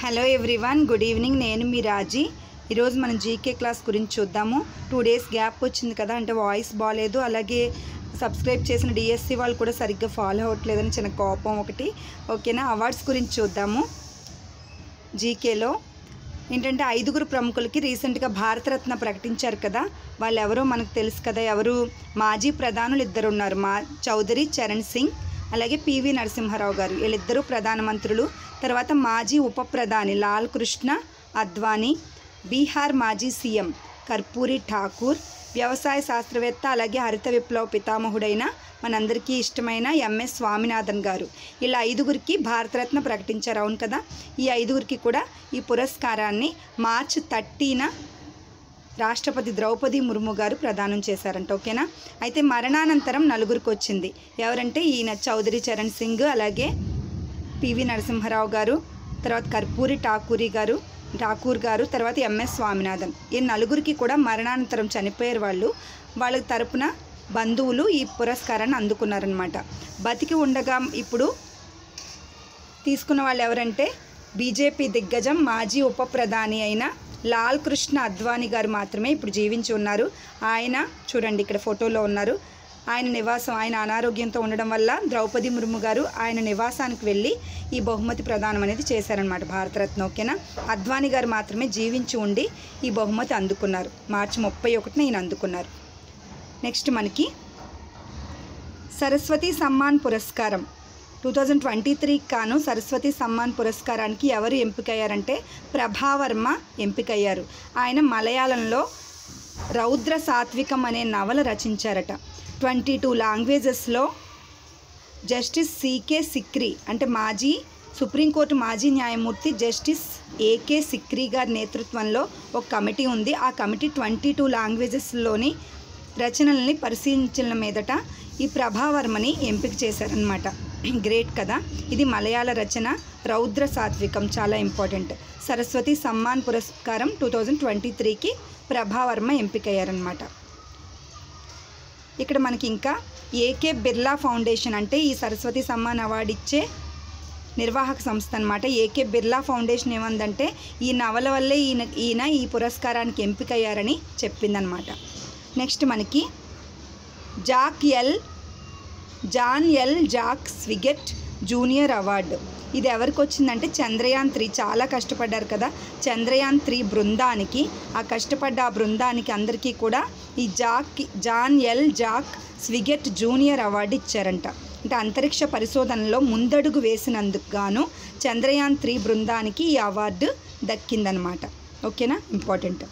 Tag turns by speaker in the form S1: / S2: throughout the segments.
S1: Hello everyone, good evening. నేను మీ రాజీ. ఈరోజు మనం జీకే క్లాస్ గురించి చూద్దాము. 2 డేస్ గ్యాప్ వచ్చింది కదా, అంటే వాయిస్ బాగాలేదు. అలాగే సబ్స్క్రైబ్ చేసిన డిఎస్సి వాళ్ళు కూడా సరిగ్గా ఫాలో అవ్వట్లేదని చిన్న కోపం ఒకటి. ఓకేనా? అవార్డ్స్ గురించి చూద్దాము. జీకేలో ఏంటంటే 5 ప్రముఖులకి రీసెంట్గా భారతరత్న ప్రకటించారు కదా. వాళ్ళు ఎవరో మనకు తెలుసు కదా. ఎవరు? మాజీ ప్రధానులు 2 ఉన్నారు. చౌదరి చరణ్ సింగ్ అలాగే పివి నరసింహారావు గారు. వీళ్ళిద్దరూ ప్రధానమంత్రులు. తర్వాత మాజీ ఉప ప్రధాని లాల్ కృష్ణ అద్వానీ, బీహార్ మాజీ సీఎం కర్పూరి ఠాకూర్, వ్యవసాయ శాస్త్రవేత్త అలాగే హరిత విప్లవ పితామహుడైన మనందరికీ ఇష్టమైన ఎంఎస్ స్వామినాథన్ గారు. ఇలా 5 భారతరత్న ప్రకటించారు. అవును కదా. ఈ 5 కూడా ఈ పురస్కారాన్ని మార్చి 30న రాష్ట్రపతి ద్రౌపది ముర్ము గారు ప్రదానం చేశారంట. ఓకేనా? అయితే మరణానంతరం 4 వచ్చింది. ఎవరంటే ఈయన చౌదరి చరణ్ సింగ్, అలాగే పివి నరసింహారావు గారు, తర్వాత కర్పూరి ఠాకూర్ గారు, తర్వాత ఎంఎస్ స్వామినాథన్. ఈ 4 కూడా మరణానంతరం చనిపోయారు. వాళ్ళ తరపున బంధువులు ఈ పురస్కారాన్ని అందుకున్నారనమాట. బతికి ఉండగా ఇప్పుడు తీసుకున్న వాళ్ళు ఎవరంటే బీజేపీ దిగ్గజం మాజీ ఉప ప్రధాని అయిన లాల్ కృష్ణ అద్వానీ గారు మాత్రమే ఇప్పుడు జీవించి ఉన్నారు. ఆయన చూడండి, ఇక్కడ ఫోటోలో ఉన్నారు. ఆయన నివాసం, ఆయన అనారోగ్యంతో ఉండడం వల్ల ద్రౌపది ముర్ము గారు ఆయన నివాసానికి వెళ్ళి ఈ బహుమతి ప్రదానం అనేది చేశారనమాట, భారతరత్న. ఓకేనా? అద్వానీ గారు మాత్రమే జీవించి ఉండి ఈ బహుమతి అందుకున్నారు. మార్చి 31న ఈయన అందుకున్నారు. నెక్స్ట్ మనకి సరస్వతి సమ్మాన్ పురస్కారం 2023 కాను సరస్వతి సమ్మాన్ పురస్కారానికి ఎవరు ఎంపికయ్యారంటే ప్రభావర్మ ఎంపికయ్యారు. ఆయన మలయాళంలో రౌద్ర సాత్వికం అనే నవల రచించారట. 22 లాంగ్వేజెస్లో జస్టిస్ సికే సిక్రీ అంటే సుప్రీంకోర్టు మాజీ న్యాయమూర్తి జస్టిస్ ఏకే సిక్రీ గారి నేతృత్వంలో ఒక కమిటీ ఉంది. ఆ కమిటీ 22 లాంగ్వేజెస్లోని రచనల్ని పరిశీలించిన మీదట ఈ ప్రభావర్మని ఎంపిక చేశారనమాట. గ్రేట్ కదా. ఇది మలయాళ రచన రౌద్ర సాత్వికం, చాలా ఇంపార్టెంట్. సరస్వతి సమ్మాన్ పురస్కారం 2023కి ప్రభావర్మ ఎంపికయ్యారనమాట. ఇక్కడ మనకి ఇంకా ఏకే బిర్లా ఫౌండేషన్ అంటే ఈ సరస్వతి సమ్మాన్ అవార్డు ఇచ్చే నిర్వాహక సంస్థ అనమాట. ఏకే బిర్లా ఫౌండేషన్ ఏమందంటే ఈ నవల వల్లే ఈయన ఈ పురస్కారానికి ఎంపికయ్యారని చెప్పిందనమాట. నెక్స్ట్ మనకి John L Jack Swigert Junior award. ఇది ఎవరికి వచ్చిందంటే చంద్రయాన్ 3 చాలా కష్టపడ్డారు కదా. చంద్రయాన్ 3 బృందానికి, ఆ కష్టపడ్డ ఆ బృందానికి అందరికీ కూడా ఈ John L Jack Swigert Junior award ఇచ్చారంట. అంటే అంతరిక్ష పరిశోధనలో ముందడుగు వేసినందుకు గాను చంద్రయాన్ 3 బృందానికి ఈ అవార్డు దక్కిందనమాట. ఓకేనా? ఇంపార్టెంట్.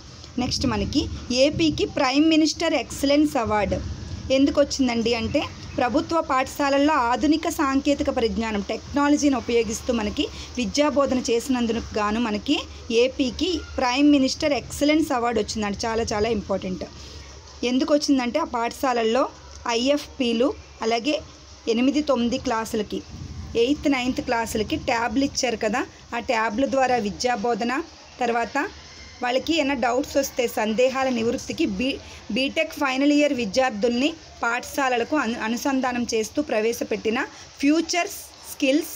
S1: నెక్స్ట్ మనకి ఏపీకి ప్రైమ్ మినిస్టర్ ఎక్సలెన్స్ అవార్డు ఎందుకు వచ్చిందండి అంటే ప్రభుత్వ పాఠశాలల్లో ఆధునిక సాంకేతిక పరిజ్ఞానం టెక్నాలజీని ఉపయోగిస్తూ మనకి విద్యాబోధన చేసినందుకు గాను మనకి ఏపీకి ప్రైమ్ మినిస్టర్ ఎక్సలెన్స్ అవార్డు వచ్చిందండి. చాలా చాలా ఇంపార్టెంట్. ఎందుకు వచ్చిందంటే ఆ పాఠశాలల్లో ఐఎఫ్పీలు అలాగే 8, 9 క్లాసులకి 8th, 9th క్లాసులకి ట్యాబ్లు ఇచ్చారు కదా. ఆ ట్యాబ్ల ద్వారా విద్యాబోధన, తర్వాత వాళ్ళకి ఏమైనా డౌట్స్ వస్తే సందేహాల నివృత్తికి బీటెక్ ఫైనల్ ఇయర్ విద్యార్థుల్ని పాఠశాలలకు అనుసంధానం చేస్తూ ప్రవేశపెట్టిన ఫ్యూచర్ స్కిల్స్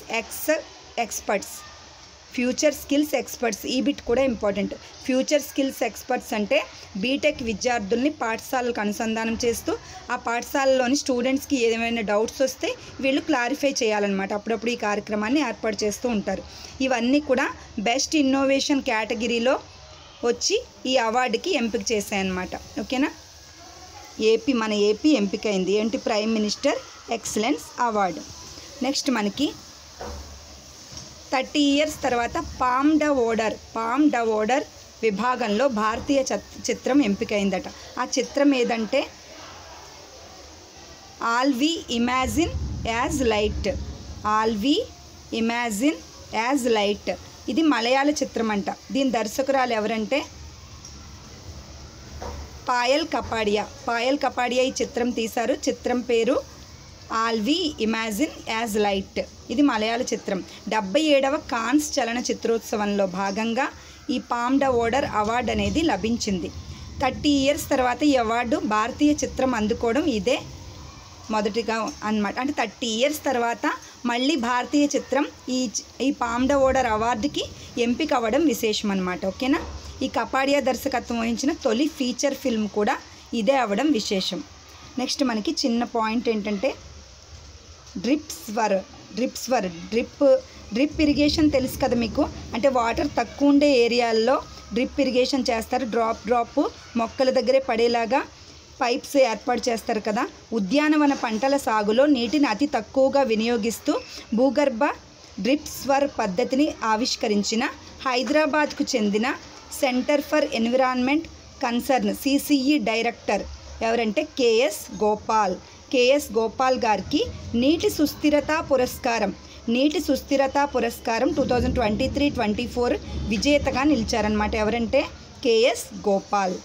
S1: ఎక్స్పర్ట్స్ ఈ బిట్ కూడా ఇంపార్టెంట్. ఫ్యూచర్ స్కిల్స్ ఎక్స్పర్ట్స్ అంటే బీటెక్ విద్యార్థుల్ని పాఠశాలకు అనుసంధానం చేస్తూ ఆ పాఠశాలలోని స్టూడెంట్స్కి ఏమైనా డౌట్స్ వస్తే వీళ్ళు క్లారిఫై చేయాలన్నమాట. అప్పుడప్పుడు ఈ కార్యక్రమాన్ని ఏర్పాటు చేస్తూ ఉంటారు. ఇవన్నీ కూడా బెస్ట్ ఇన్నోవేషన్ కేటగిరీలో వచ్చి ఈ అవార్డుకి ఎంపిక చేశాయన్నమాట. ఓకేనా? మన ఏపీ ఎంపికైంది ఏంటి? Prime minister excellence award. Next మనకి 30 ఇయర్స్ తర్వాత పామ్ డవోడర్ విభాగంలో భారతీయ చిత్రం ఎంపికైందట. ఆ చిత్రం ఏదంటే all we imagine as light. ఇది మలయాళ చిత్రం అంట. దీని దర్శకురాలు ఎవరంటే పాయల్ కపాడియా ఈ చిత్రం తీశారు. చిత్రం పేరు all we imagine as light. ఇది మలయాళ చిత్రం. 77వ కాన్స్ చలన చిత్రోత్సవంలో భాగంగా ఈ పామ్ డవోడర్ అవార్డు అనేది లభించింది. 30 ఇయర్స్ తర్వాత ఈ అవార్డు భారతీయ చిత్రం అందుకోవడం ఇదే మొదటిగా అన్నమాట. అంటే 30 ఇయర్స్ తర్వాత మళ్ళీ భారతీయ చిత్రం ఈ పామ్ డివోటర్ అవార్డుకి ఎంపిక అవ్వడం విశేషం అన్నమాట. ఓకేనా. ఈ కపాడియా దర్శకత్వం వహించిన తొలి ఫీచర్ ఫిల్మ్ కూడా ఇదే అవ్వడం విశేషం. నెక్స్ట్ మనకి చిన్న పాయింట్ ఏంటంటే డ్రిప్ ఇరిగేషన్ తెలుసు కదా మీకు. అంటే వాటర్ తక్కువ ఉండే ఏరియాల్లో డ్రిప్ ఇరిగేషన్ చేస్తారు. డ్రాప్ మొక్కల దగ్గరే పడేలాగా పైప్స్ ఏర్పాటు చేస్తారు కదా. ఉద్యానవన పంటల సాగులో నీటిని అతి తక్కువగా వినియోగిస్తూ భూగర్భ డ్రిప్స్వర్ పద్ధతిని ఆవిష్కరించిన హైదరాబాద్కు చెందిన centre for environment concern CCE director ఎవరంటే కేఎస్ గోపాల్ గారికి నీటి సుస్థిరతా పురస్కారం 2023-24 విజేతగా నిలిచారనమాట. ఎవరంటే కేఎస్ గోపాల్.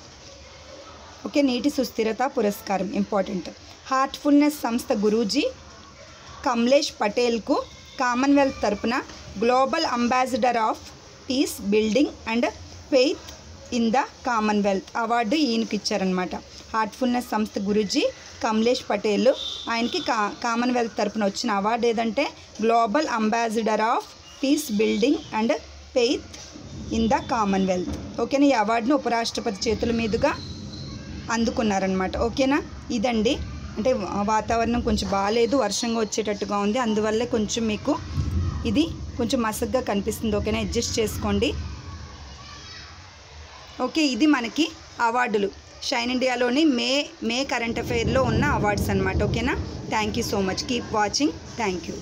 S1: ఓకే. నీటి సుస్థిరతా పురస్కారం ఇంపార్టెంట్. హార్ట్ఫుల్నెస్ సంస్థ గురూజీ కమలేష్ పటేల్కు కామన్వెల్త్ తరపున global ambassador of piece building and faith in the Commonwealth award ఈయనకి ఇచ్చారనమాట. హార్ట్ఫుల్నెస్ సంస్థ గురూజీ కమలేష్ పటేల్ ఆయనకి కామన్వెల్త్ తరపున వచ్చిన అవార్డు ఏదంటే global ambassador of piece building and faith in the Commonwealth. ఓకేనా. ఈ అవార్డును ఉపరాష్ట్రపతి చేతుల మీదుగా అందుకున్నారనమాట. ఓకేనా. ఇదండి. అంటే వాతావరణం కొంచెం బాగాలేదు, వర్షంగా వచ్చేటట్టుగా ఉంది, అందువల్లే కొంచెం మీకు ఇది కొంచెం మసగ్గా కనిపిస్తుంది. ఓకేనా. అడ్జస్ట్ చేసుకోండి. ఓకే. ఇది మనకి అవార్డులు షైన్ ఇండియాలోని మే కరెంట్ అఫైర్లో ఉన్న అవార్డ్స్ అనమాట. ఓకేనా. Thank you so much. Keep watching. Thank you.